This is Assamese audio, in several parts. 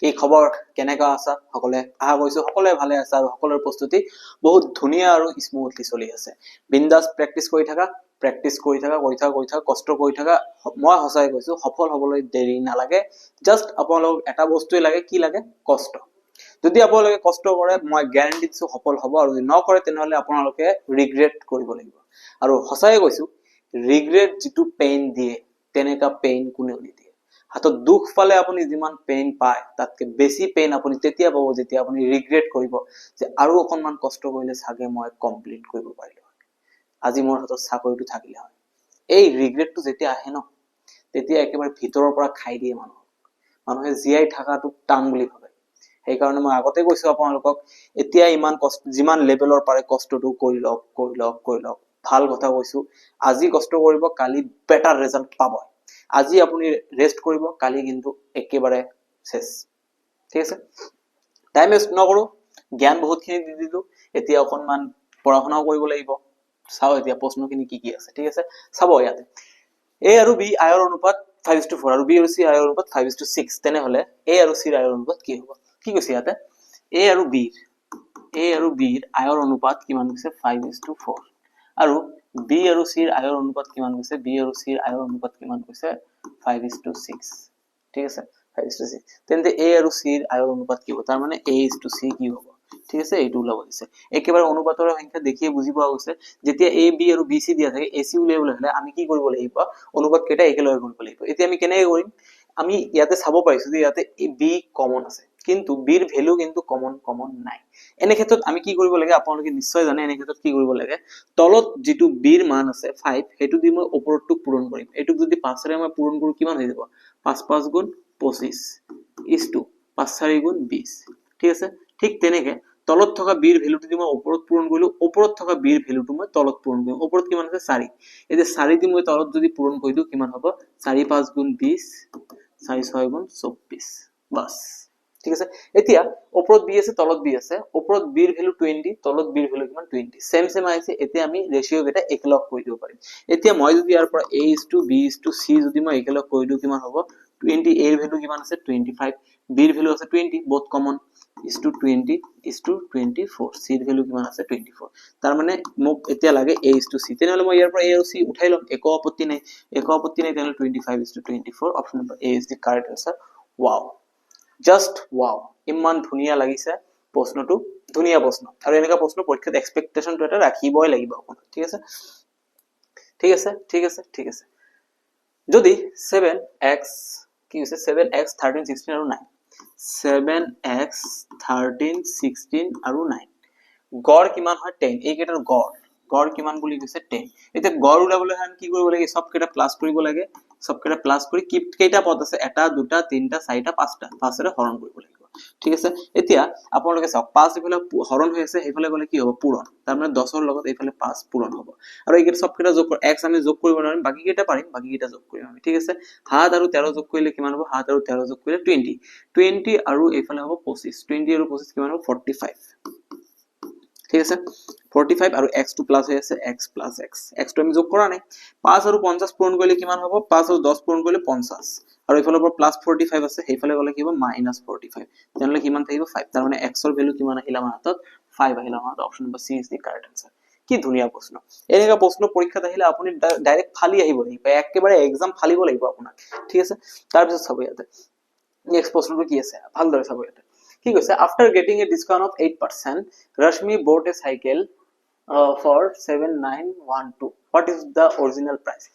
কি খবৰ কেনেকা আছা সকলে আশা কৰিছো সকলে ভালে আছে আৰু সকলৰ প্ৰস্তুতি বহুত ধুনিয়া আৰু স্মুথলি চলি আছে বিন্দাস প্ৰেক্টিস কৰি থাকা কষ্ট কৰি থাকা মই হসাই কৈছো সফল হবলৈ দেৰি নালাগে জাস্ট আপোনালোক এটা বস্তুই লাগে কি লাগে কষ্ট যদি আপোনালোকে কষ্ট কৰে মই গ্যাৰান্টি দিছো সফল হ'ব আৰু যদি নকৰে তেনেহলে আপোনালোকে ৰিগ্ৰেট কৰিব লাগিব আৰু হসাই কৈছো ৰিগ্ৰেট যেটো পেইন দিয়ে তেনেকা পেইন কোনেও নিদিয়ে হাতত দুখ পালে আপুনি যিমান পেইন পায় তাতকে বেছি পেইন আপুনি তেতিয়া পাব যেতিয়া আপুনি ৰিগ্ৰেট কৰিব যে আৰু অকনমান কষ্ট কৰিলে সাগে মই কমপ্লিট কৰিব পাৰিলো আজি মোৰ হাতত চাকৰিটো থাকিলে হয় এই ৰিগ্ৰেটটো যেতিয়া আহে ন তেতিয়া একেবাৰে ভিতৰৰ পৰা খাই দিয়ে মানুহে জিয়াই থাকাটো টান বুলি ভাবে সেই কাৰণে মই আগতে কৈছো আপোনালোকক এতিয়া ইমান কষ্ট যিমান লেভেলৰ পাৰে কষ্টটো কৰি লওক ভাল কথা কৈছো আজি কষ্ট কৰিব কালি বেটাৰ ৰিজাল্ট পাব আজি আপুনি ৰেষ্ট কৰিব কালি কিন্তু একেবাৰে শেষ ঠিক আছে টাইম ওয়েস্ট নকৰো জ্ঞান বহুতখিনি দি দিলো এতিয়া অকনমান পঢ়াশোনাও কৰিব লাগিব চাও এতিয়া প্ৰশ্নখিনি কি আছে ঠিক আছে চাব ইয়াতে a আৰু b আয়ৰ অনুপাত 5:4 আৰু b আৰু c আয়ৰ অনুপাত 5:6 তেনেহলে a আৰু c আয়ৰ অনুপাত কি হ'ব কি কৈছে ইয়াতে a আৰু b ৰ আয়ৰ অনুপাত কিমান হৈছে 5:4 আৰু b আৰু c ৰ আয়ৰ অনুপাত কিমান হৈছে b আৰু c ৰ আয়ৰ অনুপাত কিমান হৈছে 5:6 ঠিক আছে 5:6 তেন্তে a আৰু c ৰ আয়ৰ অনুপাত কি হ'ব তাৰ মানে a:c কি হ'ব ঠিক আছে এইটো ওলাব দিছে একেবাৰে অনুপাতৰ সংখ্যা দেখিয়ে বুজি পোৱা গৈছে যেতিয়া a b আৰু b c দিয়া থাকে ac উলিয়াবলৈ হলে আমি কি কৰিব লাগিব অনুপাত কেইটা একেলগে কৰিব লাগিব এতিয়া আমি কেনেকৈ কৰিম আমি ইয়াতে চাব পাইছো যে ইয়াতে b কমন আছে কিন্তু b ৰ ভ্যালু কিন্তু কমন নাই এনে ক্ষেত্ৰত আমি কি কৰিব লাগে আপোনালোকে নিশ্চয় জানে এনে ক্ষেত্ৰত কি কৰিব লাগে তলত যেটো b ৰ মান আছে 5 হেতু দি মই ওপৰটো পূৰণ কৰিম এটুক যদি 5 ৰে মই পূৰণ কৰো কিমান হৈ যাব 5 5 গুণ 25 5 4 গুণ 20 ঠিক আছে ঠিক তেনেকে তলত থকা b ৰ ভ্যালুটো দি মই ওপৰত পূৰণ কৰিলো ওপৰত থকা b ৰ ভ্যালুটো মই তলত পূৰণ কৰিম ওপৰত কিমান আছে 4 এই যে 4 দি মই তলত যদি পূৰণ কৰি দিও কিমান হ'ব 4 5 গুণ 20 4 6 গুণ 24 বাস ঠিক আছে এতিয়া ওপৰত b আছে তলত b আছে ওপৰত b ৰ ভ্যালু 20 তলত b ৰ ভ্যালু কিমান 20 সেম আহিছে এতিয়া আমি ৰেশিও কেটা একলগ কৰি দিব পাৰিম এতিয়া মই যদি ইয়াৰ পৰা a:b:c যদি মই একলগ কৰি দিও কিমান হ'ব 20 a ৰ ভ্যালু কিমান আছে 25 b ৰ ভ্যালু আছে 20 বহুত কমন is to 24 c ৰ ভ্যালু কিমান আছে 24 তাৰ মানে মোক এতিয়া লাগে a:c তেনেহলে মই ইয়াৰ পৰা a আৰু c উঠাই লম একো আপত্তি নাই তেনেহলে 25:24 option number a is the correct answer wow just wow ইমান ধুনিয়া লাগিছে প্ৰশ্নটো ধুনিয়া প্ৰশ্ন আৰু এনেকা প্ৰশ্ন পৰীক্ষাত এক্সপেক্টেশনটো এটা ৰাখিবই লাগিব আপোনাৰ ঠিক আছে যদি 7x কি হৈছে 7x 13 16 আৰু 9 7x 13 16 আৰু 9 গড় কিমান হয় 10 এই কেটাৰ গড় কিমান বুলি কৈছে 10 এতিয়া গড় উলাবলৈ আমি কি কৰিব লাগে সব কেটা প্লাস কৰিব লাগে সব কেটা প্লাস কৰি কেইটা পদ আছে এটা দুটা তিনটা চাৰিটা পাঁচটা পাঁচৰে হৰণ কৰিব লাগিব ঠিক আছে এতিয়া আপোনালোকে চাওক 5 ইফালে হৰণ হৈ আছে হেফালে গলে কি হ'ব পূৰণ তাৰ মানে 10 ৰ লগত এইফালে 5 পূৰণ হ'ব আৰু এই কেটা সব কেটা যোগ x আমি যোগ কৰিব নোৱাৰিম বাকি কেটা পাৰিম বাকি কেটা যোগ কৰিম আমি ঠিক আছে 7 আৰু 13 যোগ কৰিলে কিমান হ'ব 7 আৰু 13 যোগ কৰিলে 20 আৰু এইফালে হ'ব 25 20 আৰু 25 কিমান হ'ব 45 ঠিক আছে 45 আৰু x টো প্লাস হৈ আছে x plus x টো আমি যোগ কৰা নাই 5 আৰু 50 পূৰণ কৰিলে কিমান হ'ব 5 আৰু 10 পূৰণ কৰিলে 50 আৰু ইফালৰ পৰা প্লাস 45 আছে হেইফালে গলে কি হ'ব মাইনাস 45 তেনেহলে কিমান থাকিব 5 তাৰ মানে x ৰ ভ্যালু কিমান আহিলা আমাৰ হাতত 5 আহিলা আমাৰ option number c is the correct answer কি ধুনিয়া প্ৰশ্ন এনেকা প্ৰশ্ন পৰীক্ষাত আহিলে আপুনি ডাইৰেক্ট ফালি আহিব লাগিব একেবাৰে एग्जाम ফালিব লাগিব আপোনাক ঠিক আছে তাৰ পিছত চাব ইয়াতে নেক্সট প্ৰশ্নটো কি আছে ভালদৰে চাব ইয়াতে কি কৈছে after getting a discount of 8% Rashmi bought a cycle for 7912 what is the original price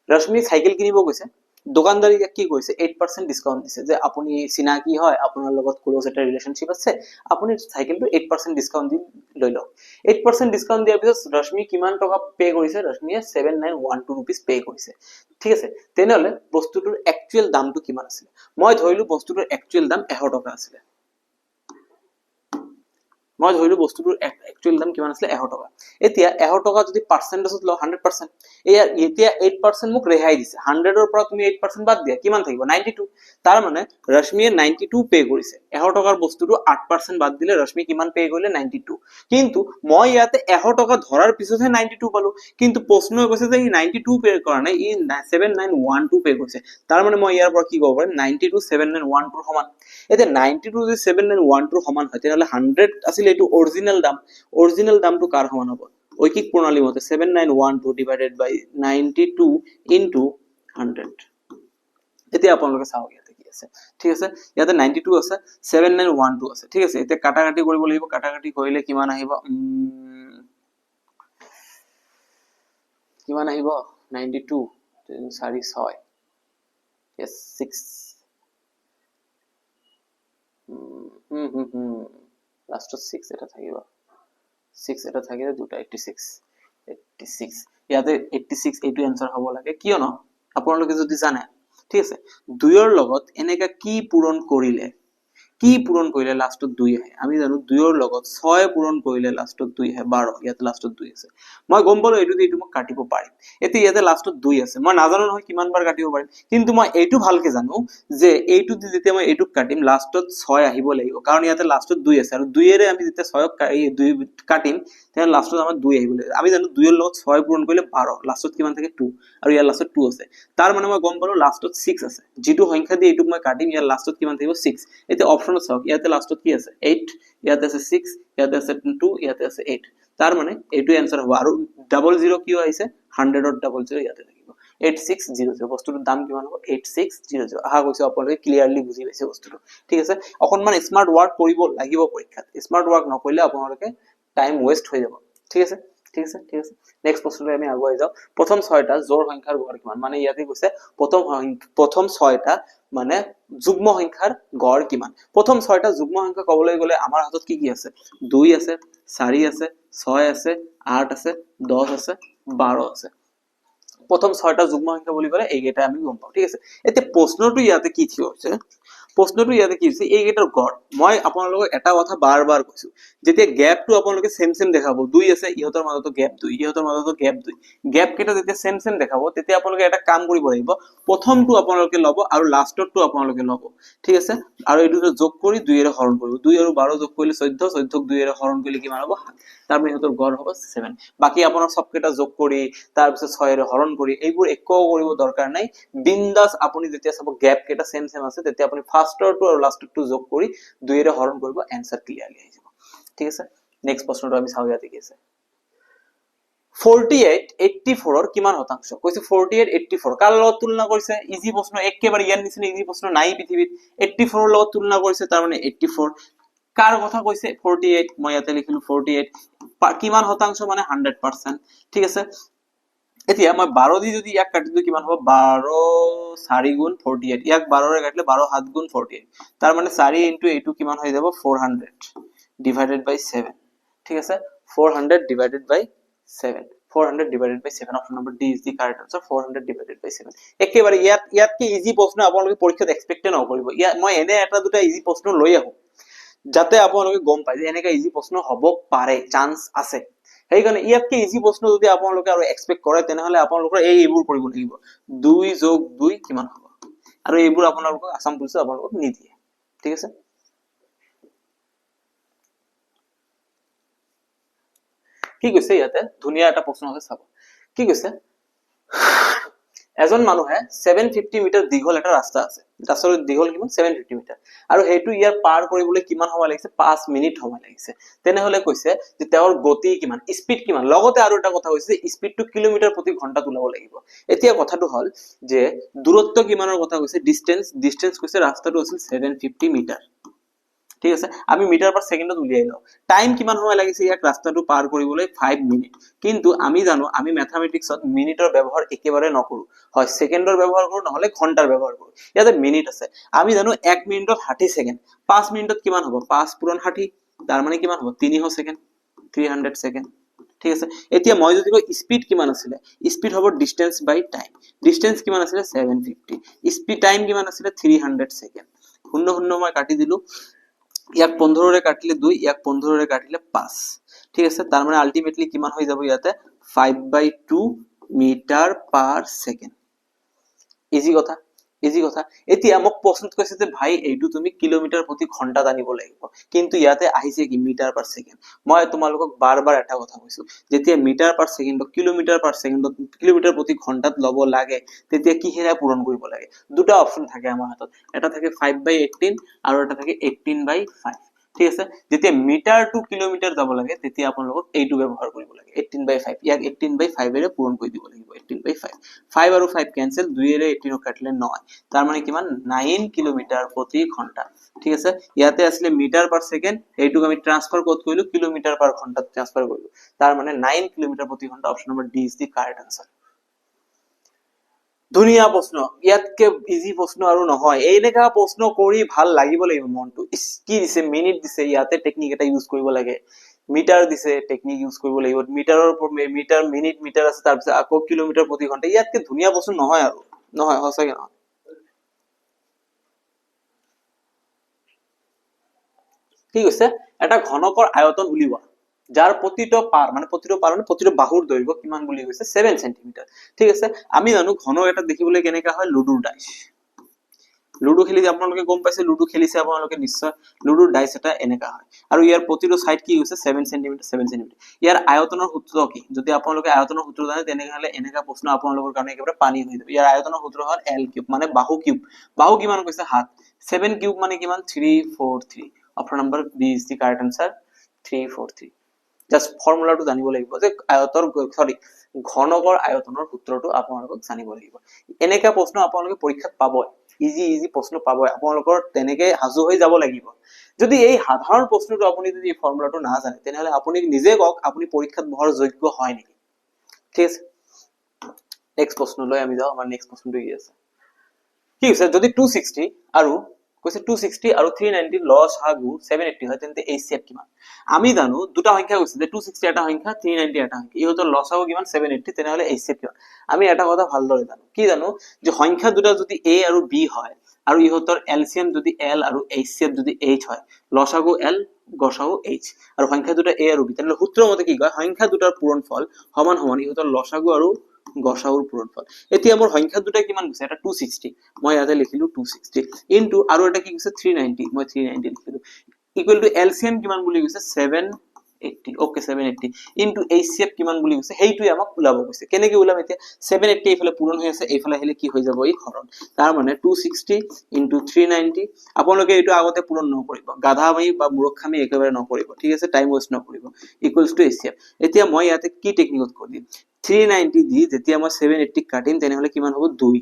Rashmi cycle কিনিব গৈছে দোকানদাৰী কি কৈছে 8% ডিসকাউন্ট দিছে যে আপুনি চিনাকি হয় আপোনাৰ লগত ক্লোজ এটা ৰিলেশনশিপ আছে আপুনি সাইকেলটো 8% ডিসকাউন্ট দি লৈ লওক 8% ডিসকাউন্ট দিয়াৰ পিছত ৰশ্মি কিমান টকা পে কৰিছে ৰশ্মিয়ে 7912 रुपीस পে কৰিছে ঠিক আছে তেনেহলে বস্তুটোৰ একচুয়াল দামটো কিমান আছিল মই ধৰিলো বস্তুটোৰ একচুয়াল দাম 100 টকা আছিল মই ধৰিলো বস্তুটোৰ একচুৱেল দাম কিমান আছিলে 100 টকা এতিয়া 100 টকা যদি পাৰ্চেন্টেজত লও 100% এতিয়া 8% মোক ৰেহাই দিছে 100 ৰ পৰা তুমি 8% বাদ দিয়া কিমান থাকিব 92 তাৰ মানে ৰশ্মিয়ে 92 পে কৰিছে 100 টকাৰ বস্তুটো 8% বাদ দিলে ৰশ্মি কিমান পে কৰিলে 92 কিন্তু মই ইয়াতে 100 টকা ধৰাৰ পিছতহে 92 পালো কিন্তু প্ৰশ্নই কৈছে যে ই 92 পে কৰা নাই ই 7912 পে কৰিছে তাৰ মানে মই ইয়াৰ পৰা কি ক'ব পাৰিম 92 7912 সমান এতিয়া 92 যদি 7912 সমান হয় তেতিয়াহলে 100 আছিল এটো অৰিজিনাল দামটো কাৰ সমান হ'ব ঐকিক প্ৰণালী মতে 7912 ডিভাইডেড বাই 92 ইনটু 100 এতিয়া আপোনালোকে চাওক ইয়াতে কি আছে ঠিক আছে ইয়াতে 92 আছে 7912 আছে ঠিক আছে এতিয়া কাটাকাটি কৰিব লাগিব কাটাকাটি কৰিলে কিমান আহিব 92 4 6 yes 6 লাস্ট 6 এটা থাকিব 6 এটা থাকিলে দুটা 86 ইয়াতে 86 এইটো आंसर হ'ব লাগে কিয় ন আপোনালোকে যদি জানে ঠিক আছে 2 ৰ লগত এনেকা কি পূৰণ কৰিলে লাষ্টত 2 আহে আমি জানো 2 ৰ লগত 6 পূৰণ কৰিলে লাষ্টত 2 আহে 12 ইয়াতে লাষ্টত 2 আছে মই গম পালো এইটো এইটো মই কাটিব পাৰিম এতিয়া ইয়াতে লাষ্টত 2 আছে মই নাজানো নহয় কিমান বাৰ কাটিব পাৰিম কিন্তু মই এইটো ভালকে জানো যে এইটো দি যেতিয়া মই এইটো কাটিম লাষ্টত 6 আহিব লাগিব কাৰণ ইয়াতে লাষ্টত 2 আছে আৰু 2 এৰে আমি যেতিয়া 6 কাটিম তেতিয়া লাষ্টত আমাৰ 2 আহিব লাগিব আমি জানো 2 ৰ লগত 6 পূৰণ কৰিলে 12 লাষ্টত কিমান থাকে 2 আৰু ইয়াৰ লাষ্টত 2 আছে তাৰ মানে মই গম পালো লাষ্টত 6 আছে যেটো সংখ্যা দি এইটো মই কাটিম ইয়াৰ লাষ্টত কিমান থাকিব 6 এতিয়া অপচনত চাওক ইয়াতে লাষ্টত কি আছে 8 ইয়াতে আছে 6 ইয়াতে আছে 2 ইয়াতে আছে 8 তাৰ মানে এইটো आंसर হ'ব আৰু 00 কিয় আহিছে 100 ৰ 00 ইয়াতে থাকিব 8600 বস্তুটোৰ দাম কিমান হ'ব 8600 আহা কৈছে আপোনালোকে ক্লিয়াৰলি বুজি পাইছে বস্তুটো ঠিক আছে অকনমান স্মাৰ্ট ওয়াৰ্ক কৰিব লাগিব পৰীক্ষাত স্মাৰ্ট ওয়াৰ্ক নকৰিলে আপোনালোকে টাইম ওয়েস্ট হৈ যাব ঠিক আছে নেক্সট প্ৰশ্নলৈ আমি আগুৱাই যাও প্ৰথম 6টা জোড় সংখ্যাৰ গড় কিমান মানে ইয়াতে কৈছে প্ৰথম 6টা মানে যুগ্ম সংখ্যাৰ গড় কিমান প্ৰথম 6টা যুগ্ম সংখ্যা কবলৈ গলে আমাৰ হাতত কি আছে 2 আছে 4 আছে 6 আছে 8 আছে 10 আছে 12 আছে প্ৰথম 6টা যুগ্ম সংখ্যা বুলি কলে এইকেইটা আমি গম পাও ঠিক আছে এতিয়া প্ৰশ্নটো ইয়াতে কি থিয় হৈছে এই গেটৰ গড় মই আপোনালোকক এটা কথা বাৰ কৈছো যেতিয়া গ্যাপটো আপোনালোকে সেম দেখাব 2 আছে ইহতৰ মাজতো গ্যাপ 2 ইহতৰ মাজতো গ্যাপ 2 গ্যাপ কেটা যেতিয়া সেম দেখাব তেতিয়া আপোনালোকে এটা কাম কৰিব লাগিব প্ৰথমটো আপোনালোকে লব আৰু লাষ্টৰটো আপোনালোকে লব ঠিক আছে আৰু এইটো যোগ কৰি 2 এৰে হৰণ কৰিব 2 আৰু 12 যোগ কৰিলে 14 14ক 2 এৰে হৰণ কৰিলে কিমান হ'ব তাৰ মানে ইহতৰ গড় হ'ব 7 বাকি আপোনাৰ সব কেটা যোগ কৰি তাৰ পিছত 6 এৰে হৰণ কৰি এইবোৰ একো কৰিব দৰকাৰ নাই বিন্দাস আপুনি যেতিয়া সব গ্যাপ কেটা সেম আছে তেতিয়া আপুনি ফাৰ্স্টৰটো আৰু লাষ্টৰটো যোগ কৰি 2 এৰে হৰণ কৰিব आंसर ক্লিয়াৰলি আহি যাব ঠিক আছে নেক্সট প্ৰশ্নটো আমি চাও ইয়াতে কি আছে 48 84 ৰ কিমান শতাংশ কৈছে 48 84 কাল লগত তুলনা কৰিছে ইজি প্ৰশ্ন একেবাৰে ইয়াৰ নিচিনা ইজি প্ৰশ্ন নাই পৃথিৱীত 84 ৰ লগত তুলনা কৰিছে তাৰ মানে 84 কাৰ কথা কৈছে 48 মই ইয়াতে লিখিলো 48 কিমান শতাংশ মানে 100% ঠিক আছে এতিয়া মই 12 দি যদি ইয়াক কাটি দিও কিমান হ'ব 12 4 গুণ 48 ইয়াক 12 ৰে কাটিলে 12 7 গুণ 48 তাৰ মানে 4 * এইটো কিমান হৈ যাব 400 divided by 7 ঠিক আছে 400 divided by 7 400 divided by 7 option number D is the correct answer 400 divided by 7 একেবাৰে ইয়াত কি ইজি প্ৰশ্ন আপোনালোকে পৰীক্ষাত এক্সপেক্ট নকৰিব মই এনে এটা দুটা ইজি প্ৰশ্ন লৈ আহো যাতে আপোনালোকে গম পায় যে এনেকা ইজি প্ৰশ্ন হ'ব পাৰে চান্স আছে সেইকাৰণে ইয়াতকে ইজি প্ৰশ্ন যদি আপোনালোকে আৰু এক্সপেক্ট কৰে তেনেহলে আপোনালোকৰ এইবোৰ কৰিব লাগিব 2 + 2 কিমান হ'ব আৰু এইবোৰ আপোনালোকক আসাম পুলিচে আপোনালোকক নিদিয়ে ঠিক আছে কি কৈছে ইয়াতে ধুনিয়া এটা প্ৰশ্ন আছে চাব কি কৈছে এজন মানুহে 750 মিটাৰ দীঘল এটা ৰাস্তা আছে ৰাস্তাৰ দীঘল কিমান 750 মিটাৰ আৰু হেতু ইয়াৰ পাৰ কৰিবলৈ কিমান সময় লাগিছে 5 মিনিট সময় লাগিছে তেনেহলে কৈছে যে তেওঁৰ গতি কিমান স্পিড কিমান লগতে আৰু এটা কথা কৈছে স্পিডটো কিলোমিটাৰ প্ৰতি ঘণ্টাত উলাব লাগিব এতিয়া কথাটো হল যে দূৰত্ব কিমানৰ কথা কৈছে ডিসটেন্স কৈছে ৰাস্তাটো আছিল 750 মিটাৰ ঠিক আছে আমি মিটাৰ পাৰ সেকেন্ডত উলিয়াই লও টাইম কিমান সময় লাগিছে ইয়াক ৰাস্তাটো পাৰ কৰিবলৈ 5 মিনিট কিন্তু আমি জানো আমি ম্যাথমেটিক্সত মিনিটৰ ব্যৱহাৰ একেবাৰে নকৰো হয় সেকেন্ডৰ ব্যৱহাৰ কৰো নহলে ঘণ্টাৰ ব্যৱহাৰ কৰো ইয়াতে মিনিট আছে আমি জানো 1 মিনিটত 60 সেকেন্ড 5 মিনিটত কিমান হ'ব 5 * 60 তাৰ মানে কিমান হ'ব 300 সেকেন্ড 300 সেকেন্ড ঠিক আছে এতিয়া মই যদি কই স্পিড কিমান আছিল স্পিড হ'ব ডিসটেন্স বাই টাইম ডিসটেন্স কিমান আছিল 750 স্পিড টাইম কিমান আছিল 300 সেকেন্ড শূন্য শূন্য মই কাটি দিলো ইয়াক 15ৰে কাটিলে 2, ইয়াক 15ৰে কাটিলে 5, ঠিক আছে। তাৰ মানে আলটিমেটলি কিমান হৈ যাব ইয়াতে 5/2 মিটাৰ পাৰ ছেকেণ্ড। ইজি কথা, ইজি কথা। এতিয়া মোক প্ৰশ্নত কৈছে যে ভাই এইটো তুমি কিলোমিটাৰ প্ৰতি ঘন্টাত আনিব লাগিব, কিন্তু ইয়াতে আহিছে কি মিটাৰ পাৰ ছেকেণ্ড। মই তোমালোকক বাৰ বাৰ এটা কথা কৈছো, যেতিয়া মিটাৰ পাৰ ছেকেণ্ডক কিলোমিটাৰ পাৰ ছেকেণ্ডত কিলোমিটাৰ প্ৰতি ঘন্টাত ল'ব লাগে, তেতিয়া কিহেৰে পূৰণ কৰিব লাগে? দুটা অপচন থাকে আমাৰ হাতত, এটা থাকে 5/18 আৰু এটা থাকে 18/5, ঠিক আছে। যেতিয়া মিটাৰ টু কিলোমিটাৰ যাব লাগে তেতিয়া আপোনালোকক এইটো ব্যৱহাৰ কৰিব লাগে 18/5। ইয়াক 18/5 এৰে পূৰণ কৰি দিব লাগিব 18/5। 5 আৰু 5 কেনসেল, 2 এৰে 18 কাটিলে 9, তাৰ মানে কিমান 9 কিলোমিটাৰ প্ৰতি ঘন্টা, ঠিক আছে। ইয়াতে আসলে মিটাৰ পাৰ সেকেন্ড, এইটোক আমি ট্ৰান্সফাৰ ক'ত কৰিলো কিলোমিটাৰ পাৰ ঘন্টাত ট্ৰান্সফাৰ কৰিলো, তাৰ মানে 9 কিলোমিটাৰ প্ৰতি ঘন্টা। Option number D is the correct answer. ধুনীয়া প্ৰশ্ন, ইয়াতকে ইজি প্ৰশ্ন আৰু নহয়। এনেকা প্ৰশ্ন কৰি ভাল লাগিব লাগিব মনটো। কি দিছে মিনিট দিছে, ইয়াতে টেকনিক এটা ইউজ কৰিব লাগে। মিটাৰ দিছে, টেকনিক ইউজ কৰিব লাগিব। মিটাৰৰ মিটাৰ মিনিট মিটাৰ আছে, তাৰপিছত আকৌ কিলোমিটাৰ প্ৰতি ঘন্টা। ইয়াতকে ধুনীয়া প্ৰশ্ন নহয় আৰু, নহয় সঁচাকে নহয়। কি কৈছে এটা ঘনকৰ আয়তন উলিওৱা যাৰ প্ৰতিটো পাৰ মানে প্ৰতিটো বাহুৰ দৈৰ্ঘ্য কিমান বুলি কৈছে 7 সেন্টিমিটাৰ, ঠিক আছে। আমি জানো ঘন এটা দেখিবলৈ কেনেকা হয় লুডুৰ ডাইচ। লুডু খেলি আপোনালোকে গম পাইছে, লুডু খেলিছে আপোনালোকে নিশ্চয়। লুডুৰ ডাইচ এটা এনেকা হয় আৰু ইয়াৰ প্ৰতিটো সাইড কি হৈছে 7 সেন্টিমিটাৰ 7 সেন্টিমিটাৰ। ইয়াৰ আয়তনৰ সূত্ৰ কি? যদি আপোনালোকে আয়তনৰ সূত্ৰ জানে তেনেহলে এনেকা প্ৰশ্ন আপোনালোকৰ কাৰণে একেবাৰে পানী হৈ যাব। ইয়াৰ আয়তনৰ সূত্র হ'ল L কিউব মানে বাহু কিউব। বাহু কিমান কৈছে 7, 7 কিউব মানে কিমান 343। Option number B is the correct answer 343। Just ফৰ্মুলাটো জানিব লাগিব যে আয়তৰ ঘনকৰ আয়তনৰ সূত্ৰটো আপোনালোকক জানিব লাগিব। এনেকা প্ৰশ্ন আপোনালোকে পৰীক্ষাত পাবই, ইজি ইজি প্ৰশ্ন পাবই, আপোনালোকৰ তেনেকে হাজু হৈ যাব লাগিব। যদি এই সাধাৰণ প্ৰশ্নটো আপুনি যদি এই ফৰ্মুলাটো না জানে তেনেহলে আপুনি নিজে কওক আপুনি পৰীক্ষাত বহাৰ যোগ্য হয় নেকি? ঠিক আছে, নেক্সট প্ৰশ্নলৈ আমি যাওঁ। আমাৰ নেক্সট প্ৰশ্নটো কি আছে, কি হৈছে যদি 260 আৰু কৈছে 260 আৰু 390 লসাগু 780 হয় তেন্তে HCF কিমান? আমি জানো দুটা সংখ্যা কৈছে যে 260 এটা সংখ্যা 390 এটা সংখ্যা, ইহঁতৰ লসাগু কিমান 780, তেনেহলে HCF কিমান? আমি এটা কথা ভালদৰে জানো, কি জানো যে সংখ্যা দুটা যদি A আৰু B হয় আৰু ইহঁতৰ LCM যদি L আৰু HCF যদি H হয়, লসাগু L গসাগু H, আৰু সংখ্যা দুটা A আৰু B, তেনেহলে সূত্ৰ মতে কি কয় সংখ্যা দুটাৰ পূৰণফল সমান সমান ইহঁতৰ লসাগু আৰু গসাগুৰ পূৰণফল। এতিয়া মোৰ সংখ্যা দুটা কিমান কৈছে, এটা 260 মই ইয়াতে লিখিলো 260 ইনটু আৰু এটা কি কৈছে 390 মই 390 লিখিলো ইকুৱেল টু LCM কিমান বুলি কৈছে 780। ওকে 780 ইনটু HCF কিমান বুলি কৈছে সেইটোই আমাক ওলাব কৈছে। কেনেকৈ ওলাম এতিয়া 780 এইফালে পূৰণ হৈ আছে, এইফালে আহিলে কি হৈ যাব এই হৰণ, তাৰ মানে 260 ইনটু 390। আপোনালোকে এইটো আগতে পূৰণ নকৰিব, গাধামি বা মূৰ্খামি একেবাৰে নকৰিব, ঠিক আছে, টাইম ওয়েষ্ট নকৰিব। ইকুৱেলস টু HCF। এতিয়া মই ইয়াতে কি টেকনিকত কৰিম 390 দি যেতিয়া মই 780 কাটিম তেনেহলে কিমান হ'ব 2,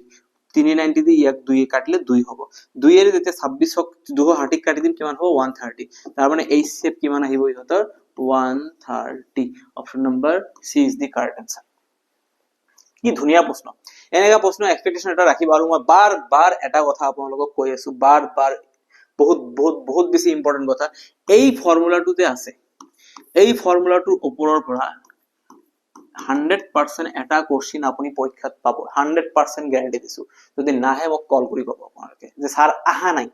390 দি ইয়াক 2 কাটিলে 2 হ'ব, 2 এর যেতিয়া 26ক 260 কাটি দিম কিমান হ'ব 130, তাৰ মানে HCF কিমান আহিব ইহঁতৰ 130। Option number C is the correct answer. কি ধুনীয়া প্ৰশ্ন, এনেকা প্ৰশ্ন এক্সপেক্টেশন এটা ৰাখিব। আৰু মই বাৰ বাৰ এটা কথা আপোনালোকক কৈ আছো, বাৰ বাৰ বহুত বহুত বহুত বেছি ইম্পৰ্টেন্ট কথা, এই ফৰ্মুলাটোতে আছে, এই ফৰ্মুলাটোৰ ওপৰৰ পৰা 100% এটা কোশ্চিন আপুনি পৰীক্ষাত পাব, 100% গ্যাৰান্টি দিছো। যদি নাহে মোক কল কৰি ক'ব আপোনালোকে যে স্যাৰ আহা নাই,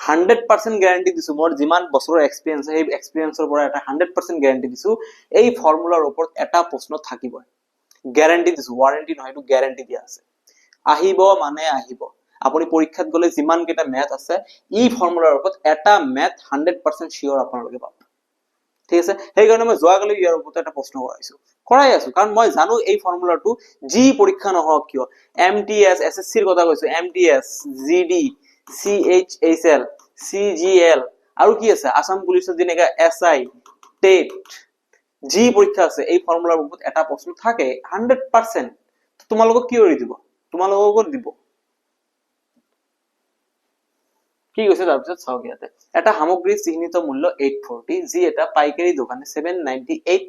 100% গ্যাৰান্টি দিছো। মোৰ যিমান বছৰৰ এক্সপেৰিয়েন্স সেই এক্সপেৰিয়েন্সৰ পৰা এটা 100% গ্যাৰান্টি দিছো এই ফৰ্মুলাৰ ওপৰত এটা প্ৰশ্ন থাকিব, গ্যাৰান্টি দিছো, ওয়াৰেন্টি নহয়, এইটো গ্যাৰান্টি দিয়া আছে। আহিব মানে আহিব, আপুনি পৰীক্ষাত গলে যিমান কেইটা ম্যাথ আছে এই ফৰ্মুলাৰ ওপৰত এটা ম্যাথ 100% শিওৰ আপোনালোকে পাব, ঠিক আছে। সেইকাৰণে মই যোৱাকালি ইয়াৰ ওপৰত এটা প্ৰশ্ন কৰাই আছো, কাৰণ মই জানো এই ফৰ্মুলাটো যি পৰীক্ষা নহওক কিয়, MTS SSC ৰ কথা কৈছো, MTS GD CHSL CGL আৰু কি আছে আসাম পুলিচৰ যেনেকা SI টেট যি পৰীক্ষা আছে এই ফৰ্মুলাৰ ওপৰত এটা প্ৰশ্ন থাকে 100%। তোমালোকক কি কৰি দিব, তোমালোকক দিব কি কৈছে তাৰপিছত চাওক ইয়াতে এটা সামগ্ৰীৰ চিহ্নিত মূল্য 840 যি এটা পাইকাৰী দোকানে 798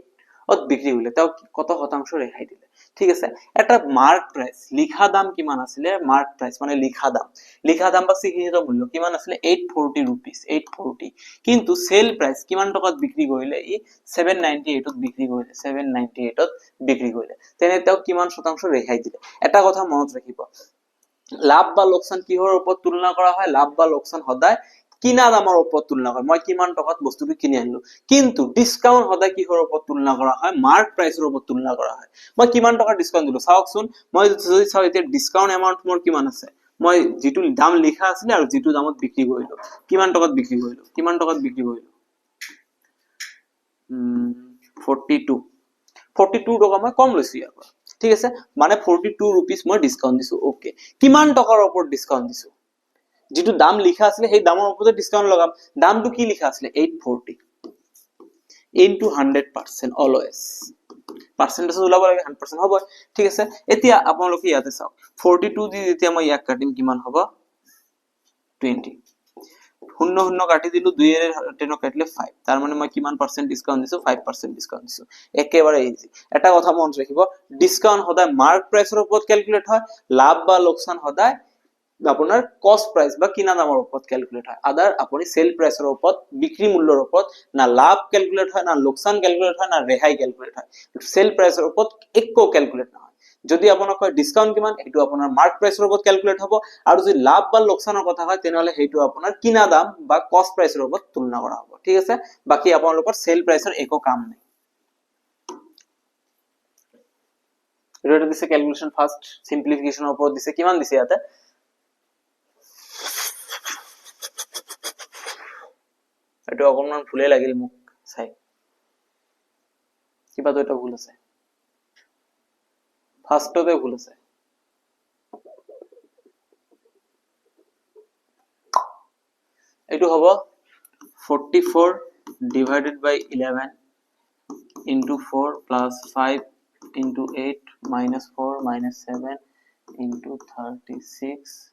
ত বিক্ৰী কৰিলে, তেওঁ কত শতাংশ ৰেহাই দিলে, ঠিক আছে। এটা মার্ক প্রাইস লিখা দাম কিমান আছিলে, মার্ক প্রাইস মানে লিখা দাম বা চিহ্নিত মূল্য কিমান আছিলে 840 rupees 840, কিন্তু সেল প্রাইস কিমান টকাত বিক্ৰী কৰিলে ই 798 ত বিক্ৰী কৰিলে, 798 ত বিক্ৰী কৰিলে, তেনে তেওঁ কিমান শতাংশ ৰেহাই দিলে। এটা কথা মনত ৰাখিব, লাভ বা লোকসান কিহৰ ওপৰত তুলনা কৰা হয়, লাভ বা লোকসান সদায় কিনা দামৰ ওপৰত তুলনা কৰে মই কিমান টকাত বস্তুটো কিনি আনিলো কিন্তু ডিসকাউন্ট সদায় কিহৰ ওপৰত তুলনা কৰা হয় মাৰ্ক প্ৰাইচৰ ওপৰত তুলনা কৰা হয় মই কিমান টকা ডিসকাউন্ট দিলো চাওকচোন মই যদি চাও এতিয়া ডিসকাউন্ট এমাউন্ট মোৰ কিমান আছে মই যেটো দাম লিখা আছিল আৰু যেটো দামত বিক্ৰি কৰিলো কিমান টকাত বিক্ৰি কৰিলো 42 টকা মই কম লৈছো ইয়াৰ পৰা ঠিক আছে মানে 42 रुपीस মই ডিসকাউন্ট দিছো ওকে কিমান টকাৰ ওপৰত ডিসকাউন্ট দিছো যেটো দাম লিখা আছিল সেই দামৰ ওপৰত ডিসকাউন্ট লগাম দামটো কি লিখা আছিল 840 into 100% always percentage ওলাব লাগে 100% হ'ব ঠিক আছে এতিয়া আপোনালোকে ইয়াতে চাওক 42 দি যেতিয়া মই ইয়াক কাটিম কিমান হ'ব 20 শূন্য শূন্য কাটি দিলো 2 এর 10 কাটিলে 5 তার মানে মই কিমান পার্সেন্ট ডিসকাউন্ট দিছো 5% ডিসকাউন্ট দিছো একেবারে ইজি এটা কথা মনত ৰাখিব ডিসকাউন্ট সদায় মাৰ্ক প্ৰাইসৰ ওপৰত ক্যালকুলেট হয় লাভ বা লোকসান সদায় আপোনাৰ কস্ট প্ৰাইস বা কিনা দামৰ ওপৰত ক্যালকুলেট হয় আদাৰ আপুনি সেল প্ৰাইসৰ ওপৰত বিক্ৰি মূল্যৰ ওপৰত না লাভ ক্যালকুলেট হয় না লোকসান ক্যালকুলেট হয় না ৰেহাই ক্যালকুলেট হয় সেল প্ৰাইসৰ ওপৰত একো ক্যালকুলেট নহয় যদি আপোনাক কয় ডিসকাউন্ট কিমান এটো আপোনাৰ মাৰ্ক প্ৰাইসৰ ওপৰত ক্যালকুলেট হ'ব আৰু যদি লাভ বা লোকসানৰ কথা হয় তেনেহলে হেতু আপোনাৰ কিনা দাম বা কস্ট প্ৰাইসৰ ওপৰত তুলনা কৰা হ'ব ঠিক আছে বাকি আপোনালোকৰ সেল প্ৰাইসৰ একো কাম নাই এটা দিছে ক্যালকুলেশন ফাৰ্স্ট সিম্পলিফিকেশনৰ ওপৰত দিছে কিমান দিছে ইয়াতে এটো অকমান ভুলে লাগিল মোক চাই কিবা তো এটা ভুল আছে ফার্স্টতে ভুল আছে এটো হ'ব 44 divided by 11 into 4 plus 5 into 8 minus 4 minus 7 into 36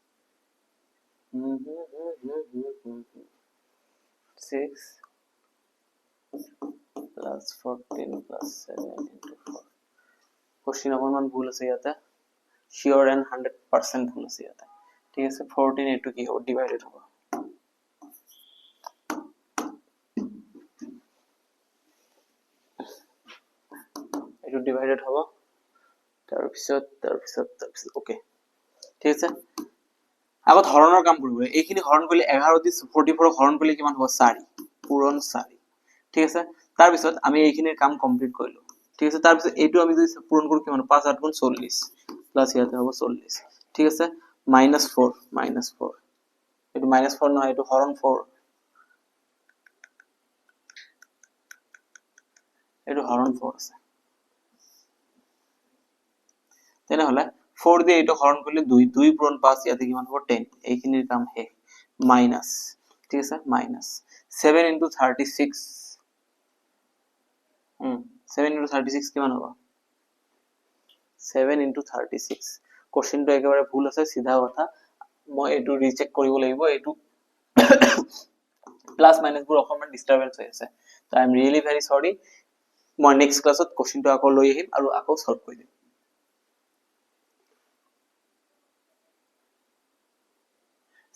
6 plus 14 plus 7 into 4 question অকমান ভুল আছে ইয়াতে sure and 100% ভুল আছে ইয়াতে ঠিক আছে 14 এটো কি হ'ব ডিভাইডেড হ'ব এটো ডিভাইডেড হ'ব তাৰ পিছত ওকে ঠিক আছে আগত হৰণৰ কাম কৰিব এইখিনি হৰণ কৰিলে 11 দি 44 হৰণ কৰিলে কিমান হ'ব 4 পূৰণ 4 ঠিক আছে তাৰ পিছত আমি এইখিনিৰ কাম কমপ্লিট কৰিলো ঠিক আছে তাৰ পিছত এইটো আমি যদি পূৰণ কৰো কিমান 5 8 গুণ 40 প্লাস ইয়াতে হ'ব 40 ঠিক আছে -4 এটো -4 নহয় এটো হৰণ 4 এটো হৰণ 4 আছে তেনেহলে 4 দিয়ে এটো হৰণ কৰিলে 2 পূৰণ 5 ইয়াতে কিমান হ'ব 10 এইখিনিৰ কাম হে মাইনাস ঠিক আছে মাইনাস 7 into 36 7 into 36 কিমান হ'ব 7 into 36 কোশ্চেনটো একেবাৰে ভুল আছে সিধা কথা মই এটো ৰিচেক কৰিব লাগিব এটো প্লাস মাইনাস বোৰ অকমান ডিস্টাৰবেন্স হৈ আছে তো আই এম ৰিয়েলি ভেৰি সৰি মই নেক্সট ক্লাছত কোশ্চেনটো আকৌ লৈ আহিম আৰু আকৌ সলভ কৰি দিম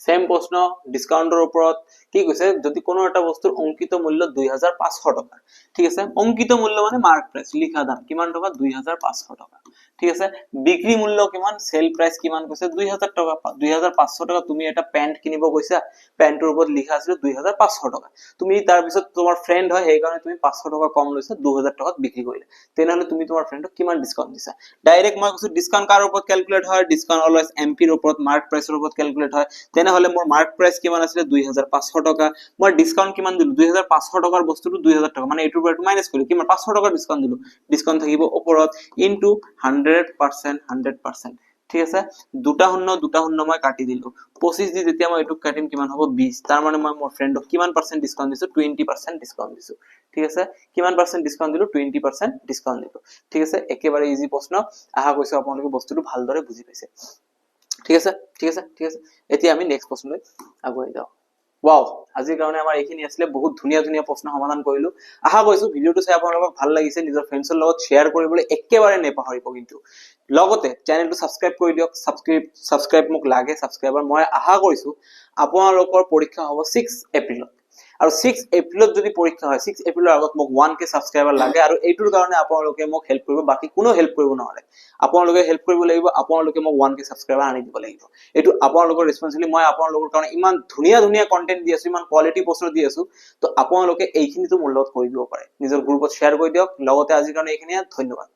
সেম প্রশ্ন ডিসকাউন্টের উপরত কি কইছে যদি কোনো একটা বস্তুর অঙ্কিত মূল্য 2500 টাকা ঠিক আছে অঙ্কিত মূল্য মানে মার্ক প্রাইস লিখা দাম কিমান টাকা 2500 টাকা ঠিক আছে বিক্রি মূল্য কিমান সেল প্রাইস কিমান কইছে 2000 টাকা 2500 টাকা তুমি এটা প্যান্ট কিনিব কইছা প্যান্টের উপর লিখা আছিল 2500 টাকা তুমি তার পিছত তোমার ফ্রেন্ড হয় এই কারণে তুমি 500 টাকা কম লইছা 2000 টাকা বিক্রি কইলে তেনহলে তুমি তোমার ফ্রেন্ডক কিমান ডিসকাউন্ট দিছা ডাইরেক্ট মই কইছো ডিসকাউন্ট কার উপর ক্যালকুলেট হয় ডিসকাউন্ট অলওয়েজ এমপির উপর মার্ক প্রাইসের উপর ক্যালকুলেট হয় তেনহলে মোর মার্ক প্রাইস কিমান আছিল 2500 টাকা মই ডিসকাউন্ট কিমান দিলু 2500 টাকাৰ বস্তুটো 2000 টাকা মানে এটোৰ পৰা মাইনাস কৰিলো কিমান 500 টাকা ডিসকাউন্ট দিলু ডিসকাউন্ট থাকিব ওপৰত ইনটু 100% ঠিক আছে দুটা শূন্য মই কাটি দিলু 25 দি যেতিয়া মই এটুক কাটিম কিমান হ'ব 20 তাৰ মানে মই মোৰ ফ্ৰেন্ডক কিমান পার্সেন্ট ডিসকাউন্ট দিছো 20% ডিসকাউন্ট দিছো ঠিক আছে কিমান পার্সেন্ট ডিসকাউন্ট দিলু 20% ডিসকাউন্ট দিলু ঠিক আছে একেবাৰে ইজি প্ৰশ্ন আহা কৈছো আপোনালোকে বস্তুটো ভালদৰে বুজি পাইছে ঠিক আছে এতিয়া আমি নেক্সট প্ৰশ্নলৈ আগুৱাই যাও ওয়াও আজিৰ কাৰণে আমাৰ এইখিনি আছিল বহুত ধুনিয়া প্ৰশ্ন সমাধান কৰিলো আশা কৰিছো ভিডিওটো চাই আপোনালোকক ভাল লাগিছে নিজৰ ফ্ৰেণ্ডছৰ লগত শেয়াৰ কৰিবলৈ একেবাৰে নেপাহৰিব কিন্তু লগতে চেনেলটো সাবস্ক্ৰাইব কৰি দিয়ক সাবস্ক্ৰাইব মোক লাগে সাবস্ক্ৰাইবাৰ মই আশা কৰিছো আপোনালোকৰ পৰীক্ষা হ'ব 6 এপ্ৰিলত আৰু 6 এপ্ৰিলত যদি পৰীক্ষা হয় 6 এপ্ৰিলৰ আগত মোক 1k সাবস্ক্ৰাইবাৰ লাগে আৰু এইটোৰ কাৰণে আপোনালোকে মোক হেল্প কৰিব বাকি কোনো হেল্প কৰিব নোৱাৰে আপোনালোকে হেল্প কৰিব লাগিব আপোনালোকে মোক 1k সাবস্ক্ৰাইবাৰ আনি দিব লাগিব এটো আপোনালোকৰ ৰেসপন্সিবিলিটি মই আপোনালোকৰ কাৰণে ইমান ধুনিয়া ধুনিয়া কন্টেন্ট দি আছো ইমান কোৱালিটি পোস্ট দি আছো তো আপোনালোকে এইখিনিটো মোৰ লগত কৰি দিব পাৰে নিজৰ গ্ৰুপত শেয়াৰ কৰি দিয়ক লগতে আজিৰ কাৰণে এইখিনিয়ে ধন্যবাদ